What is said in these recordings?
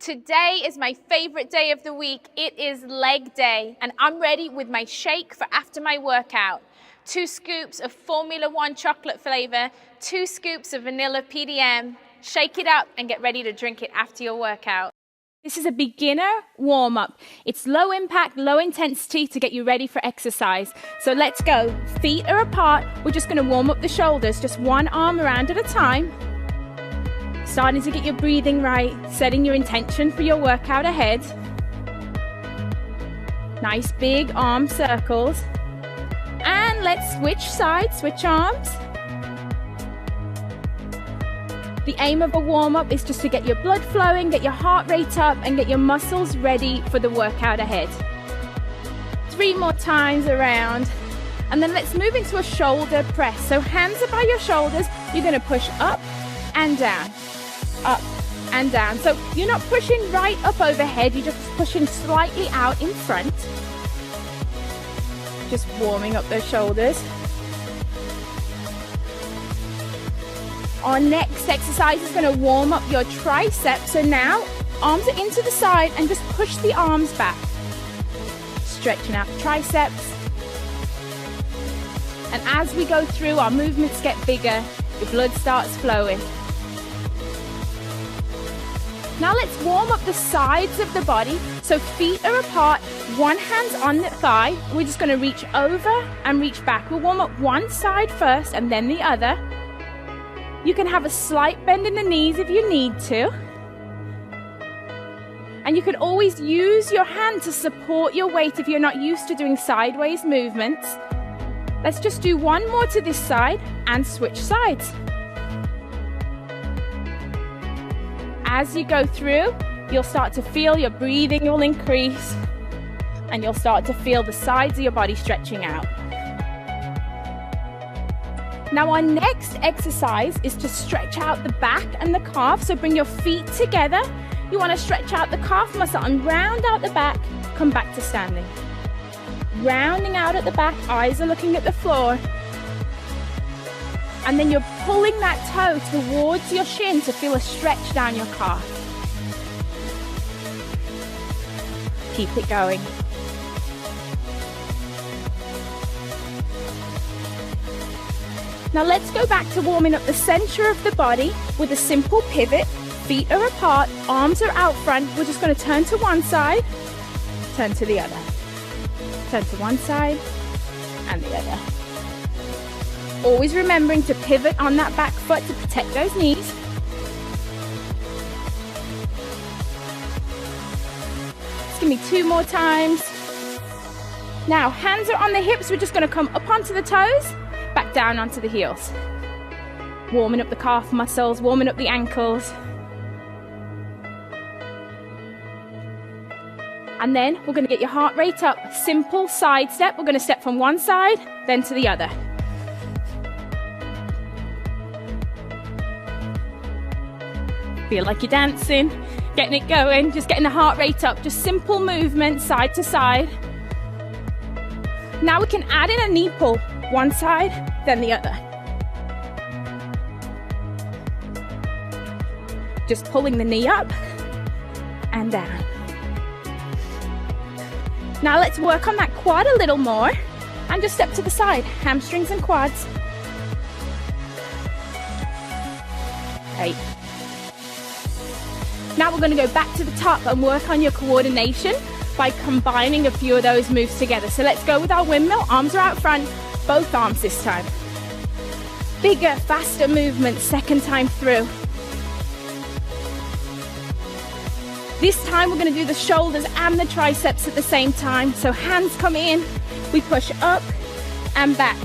Today is my favorite day of the week. It is leg day, and I'm ready with my shake for after my workout. 2 scoops of Formula 1 chocolate flavor, 2 scoops of vanilla PDM. Shake it up and get ready to drink it after your workout. This is a beginner warm-up. It's low impact, low intensity to get you ready for exercise. So let's go. Feet are apart. We're just gonna warm up the shoulders, just one arm around at a time. Starting to get your breathing right, setting your intention for your workout ahead. Nice big arm circles. And let's switch sides, switch arms. The aim of a warm-up is just to get your blood flowing, get your heart rate up, and get your muscles ready for the workout ahead. 3 more times around. And then let's move into a shoulder press. So hands are by your shoulders. You're gonna push up and down, up and down. So you're not pushing right up overhead, you're just pushing slightly out in front. Just warming up those shoulders. Our next exercise is going to warm up your triceps. So now, arms are into the side and just push the arms back. Stretching out the triceps. And as we go through, our movements get bigger, the blood starts flowing. Now let's warm up the sides of the body. So feet are apart, one hand's on the thigh. We're just going to reach over and reach back. We'll warm up one side first and then the other. You can have a slight bend in the knees if you need to. And you can always use your hand to support your weight if you're not used to doing sideways movements. Let's just do one more to this side and switch sides. As you go through, you'll start to feel your breathing will increase and you'll start to feel the sides of your body stretching out. Now our next exercise is to stretch out the back and the calf. So bring your feet together. You want to stretch out the calf muscle and round out the back. Come back to standing. Rounding out at the back, eyes are looking at the floor. And then you're pulling that toe towards your shin to feel a stretch down your calf. Keep it going. Now let's go back to warming up the center of the body with a simple pivot. Feet are apart, arms are out front. We're just going to turn to one side, turn to the other. Turn to one side and the other. Always remembering to pivot on that back foot to protect those knees. Just give me 2 more times. Now hands are on the hips. We're just going to come up onto the toes. Back down onto the heels. Warming up the calf muscles, warming up the ankles. And then we're going to get your heart rate up. Simple side step. We're going to step from one side, then to the other. Feel like you're dancing, getting it going, just getting the heart rate up. Just simple movement, side to side. Now we can add in a knee pull. One side, then the other. Just pulling the knee up and down. Now let's work on that quad a little more and just step to the side, hamstrings and quads. 8. Now we're going to go back to the top and work on your coordination by combining a few of those moves together. So let's go with our windmill. Arms are out front. Both arms this time. Bigger, faster movements, second time through. This time we're going to do the shoulders and the triceps at the same time. So hands come in, we push up and back,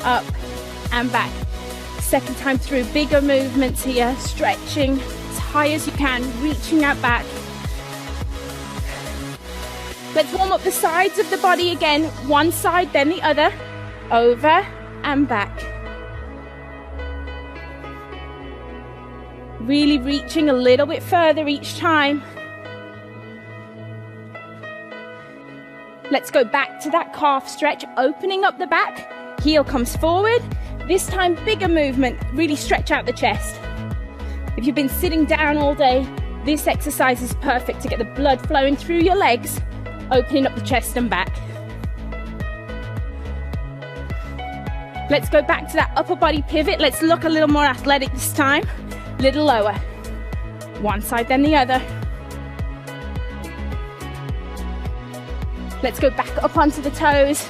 up and back. Second time through, bigger movements here, stretching as high as you can, reaching out back. Let's warm up the sides of the body again, one side then the other. Over and back. Really reaching a little bit further each time. Let's go back to that calf stretch, opening up the back. Heel comes forward. This time, bigger movement. Really stretch out the chest. If you've been sitting down all day, This exercise is perfect to get the blood flowing through your legs, opening up the chest and back. Let's go back to that upper body pivot. Let's look a little more athletic this time. A little lower. One side then the other. Let's go back up onto the toes.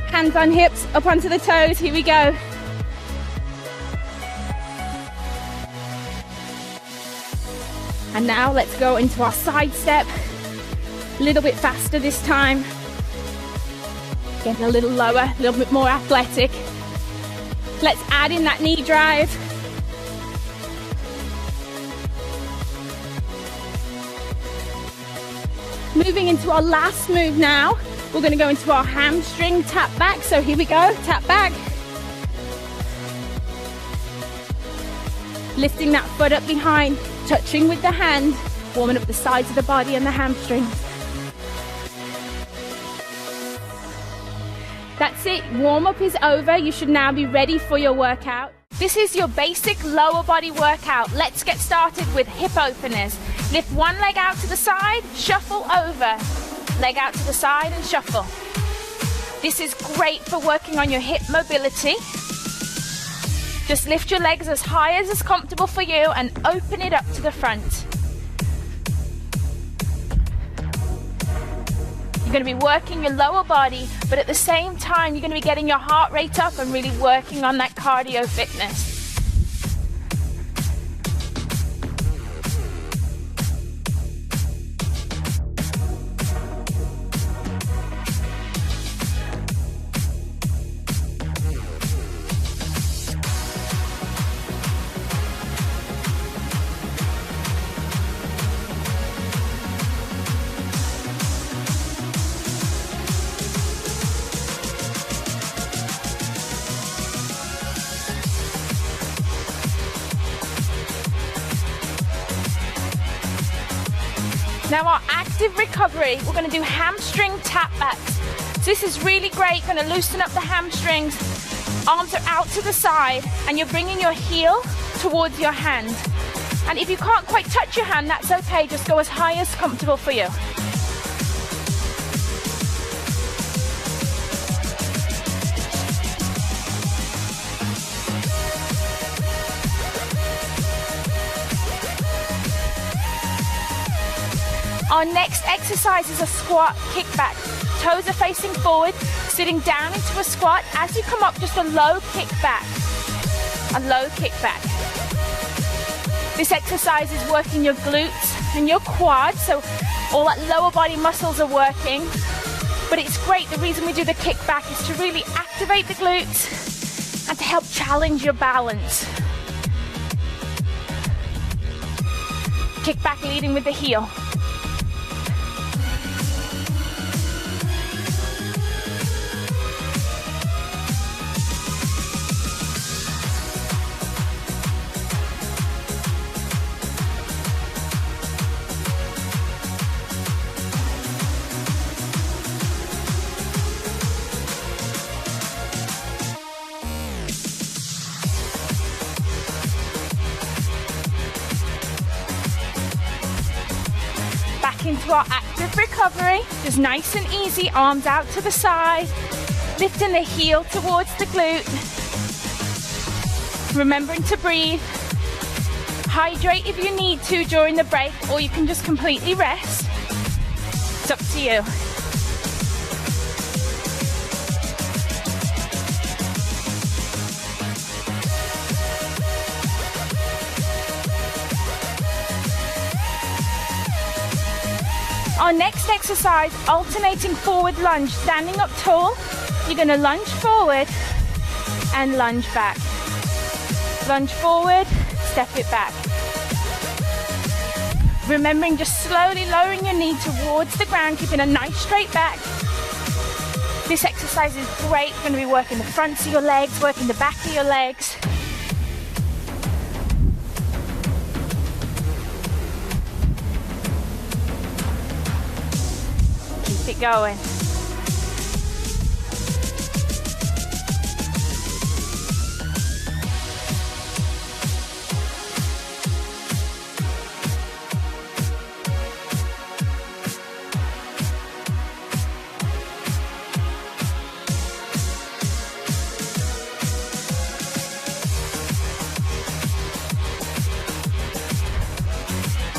Hands on hips, up onto the toes. Here we go. And now let's go into our side step. A little bit faster this time. Getting a little lower, a little bit more athletic. Let's add in that knee drive. Moving into our last move now. We're going to go into our hamstring tap back. So here we go, tap back. Lifting that foot up behind, touching with the hand, warming up the sides of the body and the hamstrings. That's it, warm up is over. You should now be ready for your workout. This is your basic lower body workout. Let's get started with hip openers. Lift one leg out to the side, shuffle over. Leg out to the side and shuffle. This is great for working on your hip mobility. Just lift your legs as high as is comfortable for you and open it up to the front. You're going to be working your lower body, but at the same time, you're going to be getting your heart rate up and really working on that cardio fitness. Now our active recovery, we're going to do hamstring tap backs. So this is really great, going to loosen up the hamstrings. Arms are out to the side and you're bringing your heel towards your hand. And if you can't quite touch your hand, that's okay, just go as high as comfortable for you. Our next exercise is a squat kickback. Toes are facing forward, sitting down into a squat. As you come up, just a low kickback. A low kickback. This exercise is working your glutes and your quads, so all that lower body muscles are working. But it's great, the reason we do the kickback is to really activate the glutes and to help challenge your balance. Kickback leading with the heel. Into our active recovery, just nice and easy, arms out to the side, lifting the heel towards the glute, remembering to breathe, hydrate if you need to during the break, or you can just completely rest. It's up to you. Our next exercise, alternating forward lunge, standing up tall. You're going to lunge forward and lunge back. Lunge forward, step it back. Remembering just slowly lowering your knee towards the ground, keeping a nice straight back. This exercise is great. We're going to be working the fronts of your legs, working the back of your legs. Keep it going.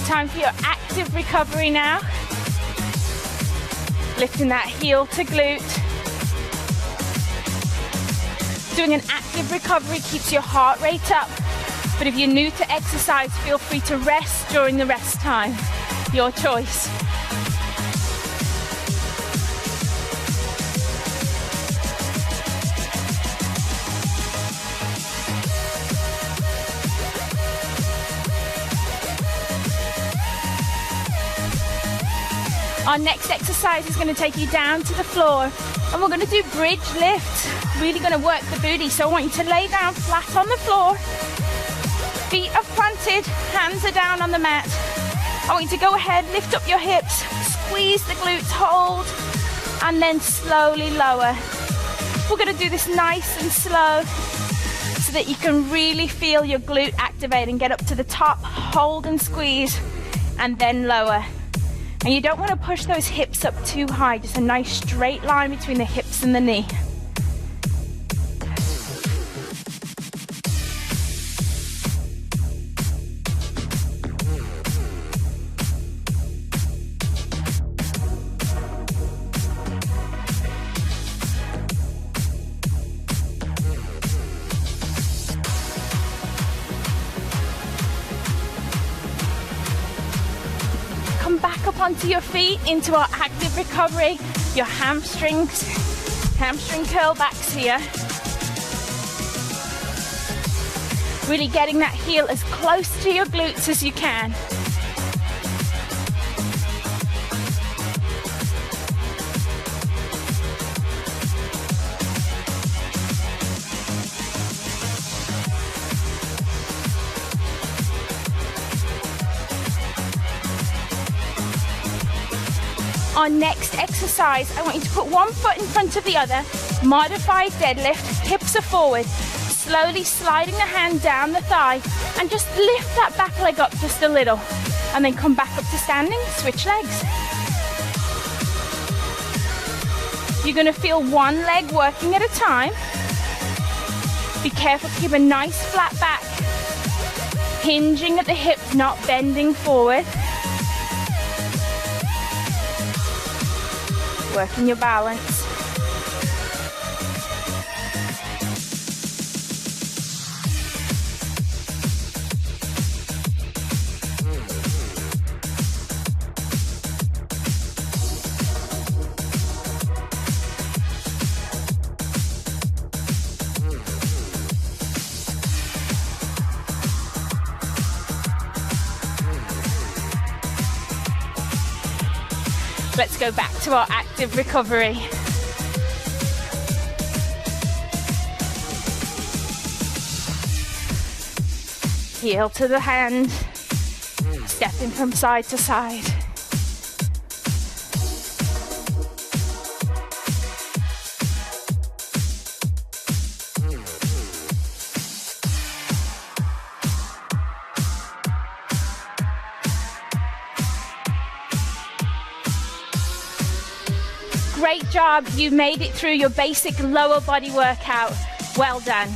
Time for your active recovery now. Lifting that heel to glute. Doing an active recovery keeps your heart rate up. But if you're new to exercise, feel free to rest during the rest time. Your choice. Our next exercise is going to take you down to the floor, and we're going to do bridge lift. Really going to work the booty, so I want you to lay down flat on the floor. Feet are planted, hands are down on the mat. I want you to go ahead, lift up your hips, squeeze the glutes, hold, and then slowly lower. We're going to do this nice and slow so that you can really feel your glute activate and get up to the top, hold and squeeze, and then lower. And you don't want to push those hips up too high, just a nice straight line between the hips and the knee. Come back up onto your feet into our active recovery. Your hamstring curl backs here. Really getting that heel as close to your glutes as you can. Our next exercise, I want you to put one foot in front of the other, modified deadlift, hips are forward, slowly sliding the hand down the thigh, and just lift that back leg up just a little, and then come back up to standing, switch legs. You're going to feel one leg working at a time. Be careful to keep a nice flat back, hinging at the hips, not bending forward. Working your balance. Let's go back to our active recovery. Heel to the hand, stepping from side to side. Great job, you made it through your basic lower body workout. Well done.